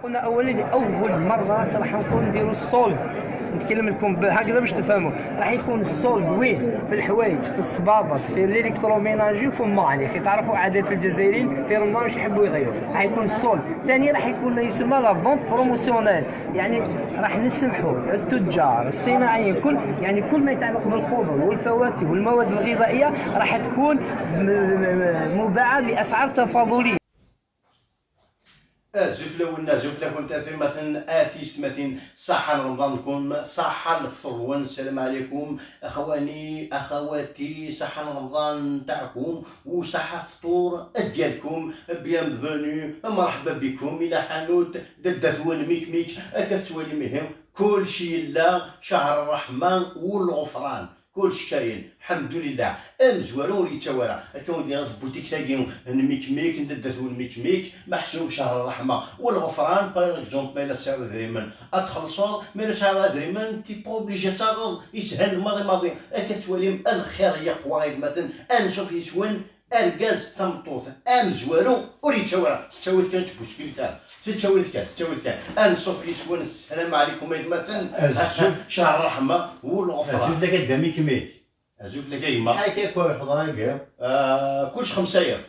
قلنا اولا لاول مره صراحه نكون نديروا السولد. نتكلم لكم هكذا باش تفهموا. راح يكون السولد وين؟ في الحوايج، في الصبابط، في الالكتروميناجي وفي المعالي. خي تعرفوا عادات الجزائريين في رمضان واش يحبوا يغيروا. راح يكون السولد. ثاني راح يكون ما يسمى لا فونت بروموسيونيل، يعني راح نسمحوا التجار الصناعيين كل ما يتعلق بالخضر والفواكه والمواد الغذائيه راح تكون مباعه باسعار تفاضليه. زفلة ونا زفلة كنت مثلا آتيست مثلا صحة رمضان نكون صحة الفطور. السلام عليكم أخواني أخواتي، صحة رمضان تاعكم وصحة فطور ديالكم. بيانفوني مرحبا بكم إلى حانوت ددثوان ميك كتولي مهم كل شيء لا شهر الرحمة والغفران. كل شيء كاين الحمد لله. زوارو ولي توارا كون ديال بوتيك تاعي ميك نددثو ميك ما حسنو في شهر الرحمه والغفران. باغ اكزومبل ما الا سعر دريمن اتخلصوا ما الا سعر دريمن تي با اوبليجي تاغض يسهل الماضي كتولي الخير يقوى مثلا نشوف يسون اركاز تمطوط زوارو ولي توارا تاويت كانت مشكل تاع تاويت كان نشوف يسون السلام عليكم مثلا شهر الرحمه والغفران. شوف لك الدميك ميك شوف لك يما شحال كيكون الخضره كاع كلش 5000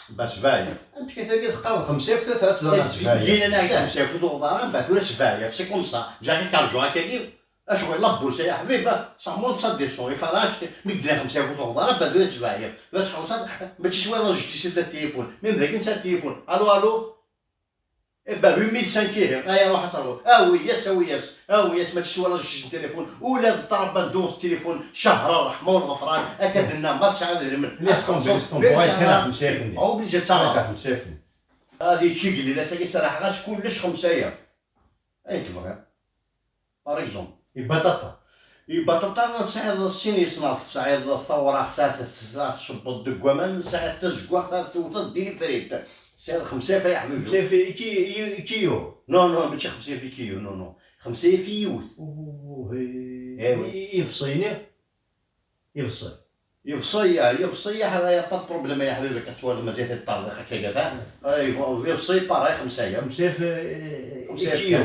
باش فايف انت كتلقى تقرض 5000 3 جينا انا 5000 دولار من بعد ولا 7 سي كوم سا جاكي كارجو هكاكي اشغل لابورس يا حبيبي صامون تصدي شنو يفرش مقدر 5000 دولار بعد ولا 7 باش خلصت ماشي شويه لا جبتي سير التليفون من ذاك نسى التليفون الو با 8500 هيا روح تروح وياس ما تشوى لا جبتي التليفون ولا ضرب دوز التليفون شهر الرحمه والغفران اكدنا ما تشعل من ليسكم بغيت كان 5000 او بلي تا 5000 هذه شي قال لي لا ساكي صراحه غاش كلش 5000 اي كفغا باغ اكزومبل البطاطا نساعد الصين يصنف تساعد الثوره اختارت تشبط دكوامان نساعد تزكوا اختارت توصل ديري فريت ساعد 5000 يا حبيبي 5000 كيلو نو ماشي 5000 كيلو نو 5000 يوث يفصي يا با بروبليم يا حبيبي كتولد مزيان الطرد هكا كاع يفصي باراي 5000 كيلو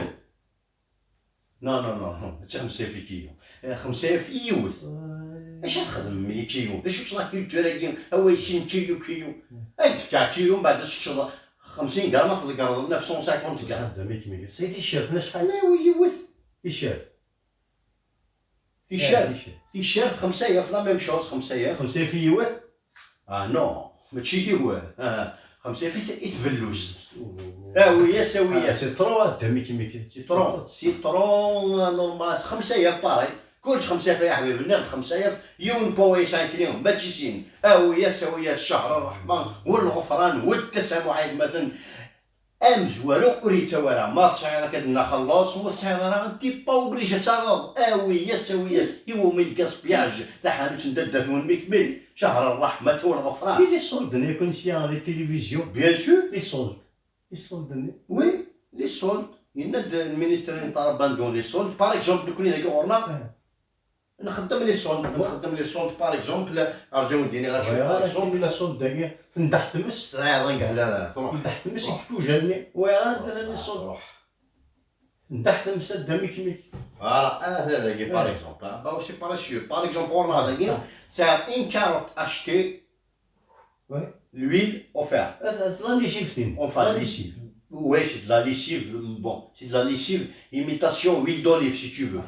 نو ماشي 5000 كيلو 5000 يوث اش نخدم 100 كيلو باش راك تراكي هو 20 كيلو اي تفكع كيلو من بعد تشرب 50 غرام ما تقدر 950 غرام دميك ميك سيتي الشاف شحال لا ويوث الشاف تيشيرت 5000 لا ميم شوز 5000 يوث نو ماشي يوث 5000 يتفلوس ويا سي طرو دميك ميك سيترون نورمال 5000 باراي كلش 5000 يا حبيبي ناخذ 5000 يون بويس كليهم ماشي سين ويا الشهر الرحمه والغفران والتسامح مثلا زوارو وريتا ورا ما تشعر كدنا خلاص وتشعر انت با اوبليجي تاغض ويا هو ميل كاسبياج تاع حانوت نددث ونمكمل شهر الرحمه والغفران. لي سولد ني كونسيون دي تيليفزيون بيان سور لي سولد وي لي سولد يند المينيستر طلب بندون لي سولد باغ اكزومبل كوني ذاك اورنا نخدم لي سولد باغ اكزومبل ارجعو نديني غير باغ اكزومبل لا سولد داك ندح تمس صغير كاع لا تروح ندح تمس كيكو جاني وغاد لي سولد ندح تمس دميك ميك هذا داك باغ اكزومبل با سي باراشوت باغ اكزومبل اورنا داك سا ان كاروت اشتي l'huile offerte. C'est la lessive. Enfin, la lessive. Oui, c'est de la lessive. Bon, c'est de la lessive imitation huile d'olive si tu veux.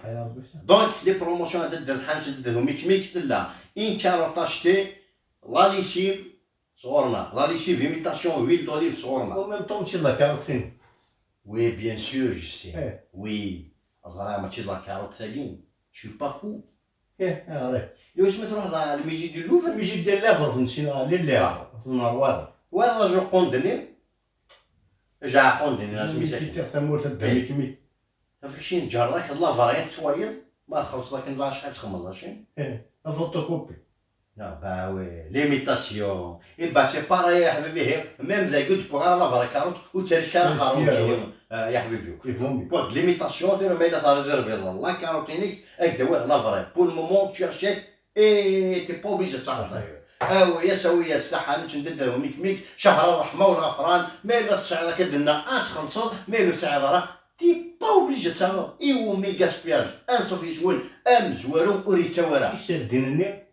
Donc, les promotions de الحانوت نديرهم ميك là. Une carotte achetée, la lessive صغرنا. La lessive imitation huile d'olive صغرنا. En même temps, tu la carotte. Oui, bien sûr, je sais. Oui. أصغر ماشي de la carotte ثاني. Je suis pas fou. واش ما تروح الميجي ديال اللوفر الميجي ديال لافر نمشي لليرا نروار ولا جو قندني جا قندني لازم يسكن تسمور في الدميك مي فاش نجرك لافريات شويه ما خلص لك لا شحال تخمض شي فوتوكوبي لا با وي ليميتاسيون اي با سي باراي يا حبيبي ميم ذا قلت بوغ لافر كاروت وتاريخ كان خاروت يا حبيبي يفهمني بوغ ليميتاسيون دير ما الا ريزيرفي لا كاروتينيك هكذا واه لافري بور المومون تشيرشي اي تي با اوبليجي تعطيه ويا سويا الصحة نتنددهم ميك شهر الرحمة والغفران ما إلا تسعى كدنا تخلصوا ما إلا تسعى راه تي با اوبليجي تسعى إيوا مي غاسبياج أنصو في جوال أم زوارو وريتا ورا يسردينني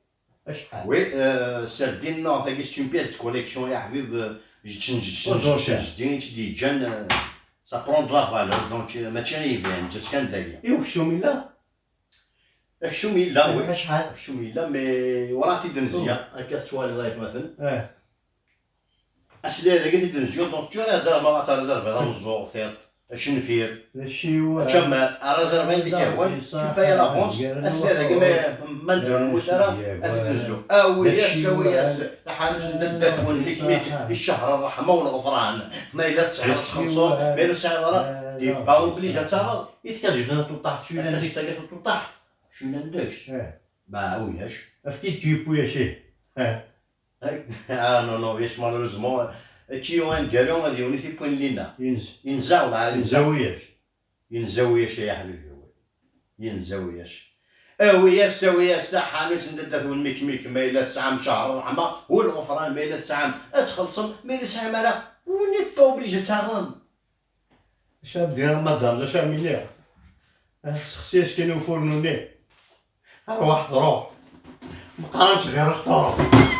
اشحال وي سردين نو ثاكي ستون بيس دو كوليكسيون يا حبيب جدين تدي جان سا برون دو لا فالور دونك ماشي غيفين جات كان دايا ايوا كشومي لا كشومي لا وي شحال كشومي لا مي وراتي دنزيا هكا توالي لايف مثلا اش لا هذاك الدنزيا دونك تو ريزيرف ما تريزيرف هذا مزوق ثير اش نفير هادشي هو كما ريزيرف عندك هو تو باي لافونس اش هذاك ما ندير نموت راه الدنزيو ويا شويه حاجه ندات ونليك الشهر الرحمه والغفران ما الا تسعى تخلصوا ما الا تسعى راه دي با اوبليجي تاع يتكاجد طاحت شويه انا جيت لك طاحت شو نديرش با وياش افكيت كيبو يا شيخ نو نو ياش مالوريزمون تشيو ان ديالو غادي يوني في بوين لينا ينزل ينزاو مع زاوياش ينزاوياش يا حبيبي ينزاوياش ويا سويا الصحة نتنددات والميك ما إلا تسعام شهر الرحمة والغفران ما إلا تسعام تخلصم ما إلا تسعام راه ونيت با اوبليجي تاغم شاب ديال مدام جا شعمي ليها سخسياش كانوا فورنوني روح مقارنتش غير رستورون